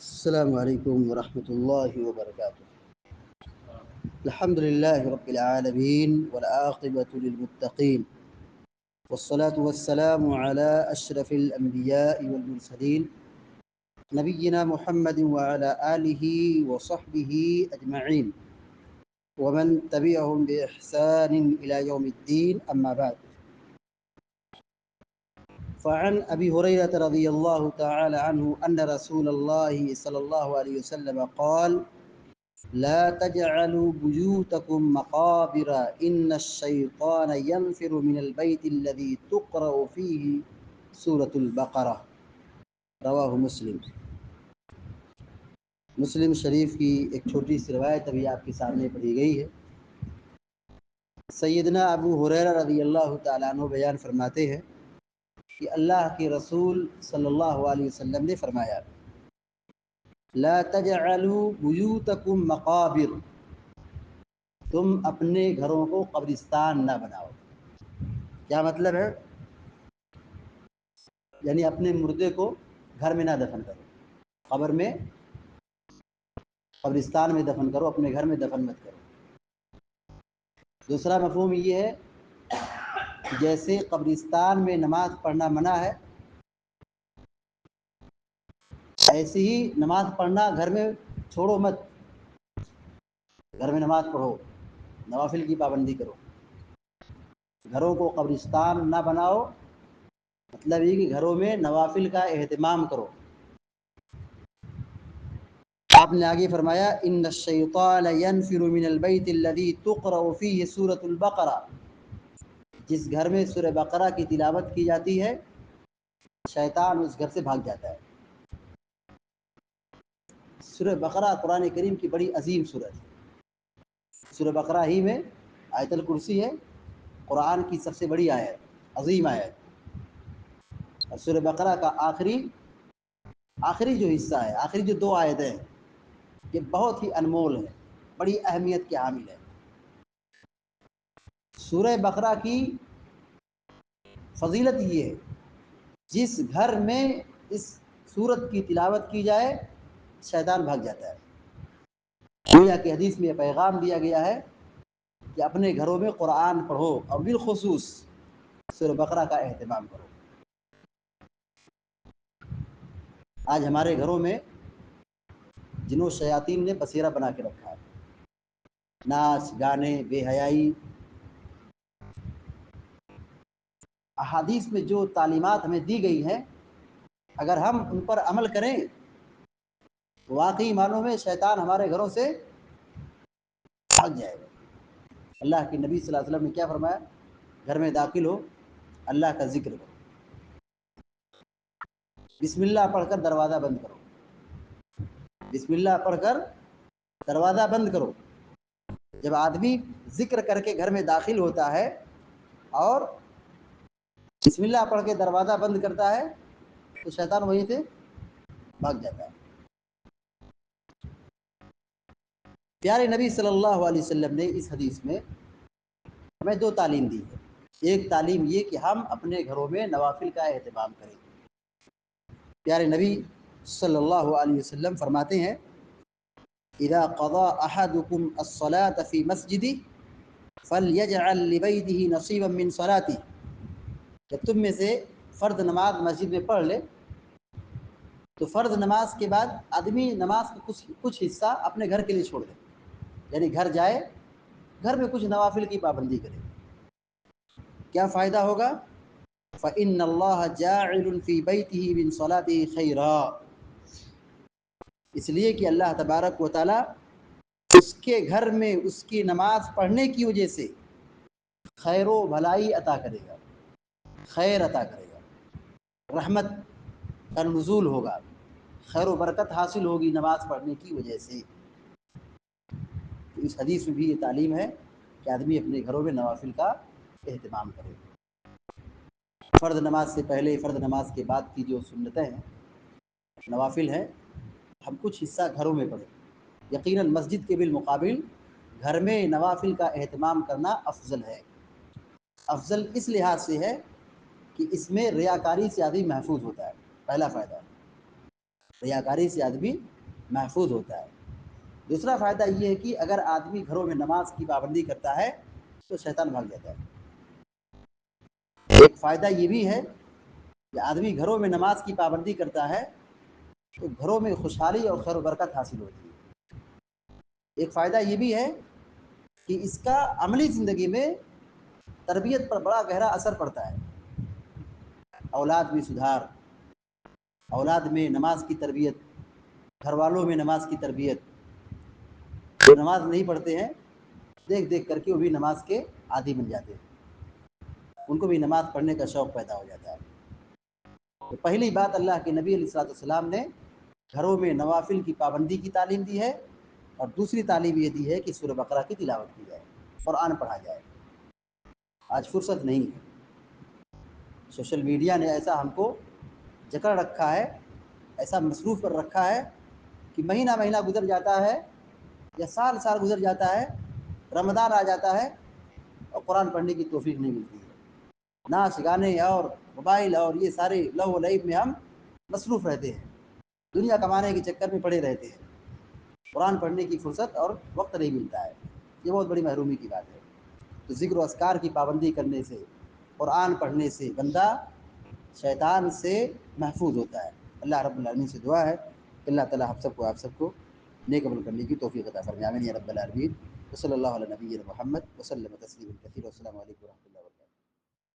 السلام عليكم ورحمة الله وبركاته. الحمد لله رب العالمين والعاقبة للمتقين، والصلاة والسلام على أشرف الأنبياء والمرسلين نبينا محمد وعلى آله وصحبه أجمعين ومن تبعهم بإحسان إلى يوم الدين، أما بعد. فعن أبي هريرة رضي الله تعالى عنه أن رسول الله صلى الله عليه وسلم قال: لا تجعلوا بيوتكم مقابر إن الشيطان ينفر من البيت الذي تقرأ فيه سورة البقرة. رواہ مسلم شریف کی ایک چھوٹی سی روایت ابھی آپ کے سامنے پڑھی گئی ہے۔ سیدنا ابو ہریرہ رضی اللہ تعالیٰ عنہ بیان فرماتے ہیں کہ اللہ کے رسول صلی اللہ علیہ وسلم نے فرمایا: لا تجعلوا بیوتکم مقابر، تم اپنے گھروں کو قبرستان نہ بناؤ۔ کیا مطلب ہے؟ یعنی اپنے مردے کو گھر میں نہ دفن کرو، قبرستان میں دفن کرو، اپنے گھر میں دفن مت کرو۔ دوسرا مفہوم یہ ہے، جیسے قبرستان میں نماز پڑھنا منع ہے، ایسے ہی نماز پڑھنا گھر میں چھوڑو مت، گھر میں نماز پڑھو، نوافل کی پابندی کرو۔ گھروں کو قبرستان نہ بناؤ، مطلب یہ کہ گھروں میں نوافل کا اہتمام کرو۔ آپ نے آگے فرمایا: ان الشیطان ینفر من البیت الذی تقرأ فیہ سورۃ البقرہ، جس گھر میں سورہ بقرہ کی تلاوت کی جاتی ہے شیطان اس گھر سے بھاگ جاتا ہے۔ سورہ بقرہ قرآن کریم کی بڑی عظیم سورت ہے۔ سورہ بقرہ ہی میں آیت الکرسی ہے، قرآن کی سب سے بڑی آیت، عظیم آیت۔ اور سورہ بقرہ کا آخری جو حصہ ہے، آخری جو 2 آیتیں ہیں، یہ بہت ہی انمول ہے، بڑی اہمیت کے حامل ہے۔ سورہ بقرہ کی فضیلت یہ ہے، جس گھر میں اس سورت کی تلاوت کی جائے شیطان بھاگ جاتا ہے۔ گویا کہ حدیث میں یہ پیغام دیا گیا ہے کہ اپنے گھروں میں قرآن پڑھو اور بالخصوص سورہ بقرہ کا اہتمام کرو۔ آج ہمارے گھروں میں جنوں شیاطین نے بسیرا بنا کے رکھا ہے، ناچ گانے، بے حیائی۔ احادیث میں جو تعلیمات ہمیں دی گئی ہیں، اگر ہم ان پر عمل کریں تو واقعی معنوں میں شیطان ہمارے گھروں سے بھاگ جائے گا۔ اللہ کے نبی صلی اللہ علیہ وسلم نے کیا فرمایا؟ گھر میں داخل ہو، اللہ کا ذکر کرو، بسم اللہ پڑھ کر دروازہ بند کرو، بسم اللہ پڑھ کر دروازہ بند کرو۔ جب آدمی ذکر کر کے گھر میں داخل ہوتا ہے اور بسم اللہ پڑھ کے دروازہ بند کرتا ہے تو شیطان وہیں سے بھاگ جاتا ہے۔ پیارے نبی صلی اللہ علیہ وسلم نے اس حدیث میں ہمیں 2 تعلیم دی ہے۔ ایک تعلیم یہ کہ ہم اپنے گھروں میں نوافل کا اہتمام کریں۔ پیارے نبی صلی اللہ علیہ وسلم فرماتے ہیں: اذا قضى احدكم الصلاة في مسجده فليجعل لبيته نصيبا من صلاته، جب تم میں سے فرض نماز مسجد میں پڑھ لے تو فرض نماز کے بعد آدمی نماز کا کچھ حصہ اپنے گھر کے لیے چھوڑ دے، یعنی گھر جائے، گھر میں کچھ نوافل کی پابندی کرے۔ کیا فائدہ ہوگا؟ فإن اللہ جاعل فی بیتہ من صلاتہ خیرا، اس لیے کہ اللہ تبارک و تعالی اس کے گھر میں اس کی نماز پڑھنے کی وجہ سے خیر و بھلائی عطا کرے گا، خیر عطا کرے گا، رحمت کا نزول ہوگا، خیر و برکت حاصل ہوگی نماز پڑھنے کی وجہ سے۔ اس حدیث میں بھی یہ تعلیم ہے کہ آدمی اپنے گھروں میں نوافل کا اہتمام کرے۔ فرض نماز سے پہلے، فرض نماز کے بعد کی جو سنتیں ہیں، نوافل ہیں، ہم کچھ حصہ گھروں میں پڑھیں۔ یقیناً مسجد کے بالمقابل گھر میں نوافل کا اہتمام کرنا افضل ہے۔ افضل اس لحاظ سے ہے کہ اس میں ریاکاری سے آدمی محفوظ ہوتا ہے، پہلا فائدہ۔ ریاکاری سے آدمی محفوظ ہوتا ہے۔ دوسرا فائدہ یہ ہے کہ اگر آدمی گھروں میں نماز کی پابندی کرتا ہے تو شیطان بھاگ جاتا ہے۔ ایک فائدہ یہ بھی ہے کہ آدمی گھروں میں نماز کی پابندی کرتا ہے تو گھروں میں خوشحالی اور خیر و برکت حاصل ہوتی ہے۔ ایک فائدہ یہ بھی ہے کہ اس کا عملی زندگی میں تربیت پر بڑا گہرا اثر پڑتا ہے۔ اولاد میں سدھار، اولاد میں نماز کی تربیت، گھر والوں میں نماز کی تربیت۔ جو نماز نہیں پڑھتے ہیں دیکھ دیکھ کر کے وہ بھی نماز کے عادی بن جاتے ہیں، ان کو بھی نماز پڑھنے کا شوق پیدا ہو جاتا ہے۔ تو پہلی بات اللہ کے نبی علیہ الصلوۃ والسلام نے گھروں میں نوافل کی پابندی کی تعلیم دی ہے، اور دوسری تعلیم یہ دی ہے کہ سورہ بقرہ کی تلاوت کی جائے، قرآن پڑھا جائے۔ آج فرصت نہیں ہے، سوشل میڈیا نے ایسا ہم کو جکڑ رکھا ہے، ایسا مصروف پر رکھا ہے کہ مہینہ مہینہ گزر جاتا ہے یا سال سال گزر جاتا ہے، رمضان آ جاتا ہے اور قرآن پڑھنے کی توفیق نہیں ملتی ہے۔ ناچ گانے اور موبائل اور یہ سارے لہو و لعب میں ہم مصروف رہتے ہیں، دنیا کمانے کے چکر میں پڑے رہتے ہیں، قرآن پڑھنے کی فرصت اور وقت نہیں ملتا ہے۔ یہ بہت بڑی محرومی کی بات ہے۔ تو ذکر و اذکار کی پابندی کرنے سے، قرآن پڑھنے سے بندہ شیطان سے محفوظ ہوتا ہے۔ اللہ رب العالمین سے دعا ہے کہ اللہ تعالیٰ ہم سب کو آپ سب کو نیک عمل کرنے کی توفیق عطا فرمائے، آمین یا رب العالمین۔ وصلی اللہ علی نبینا محمد وسلم تسلیما کثیرا، والسلام علیکم ورحمۃ اللہ وبرکاتہ۔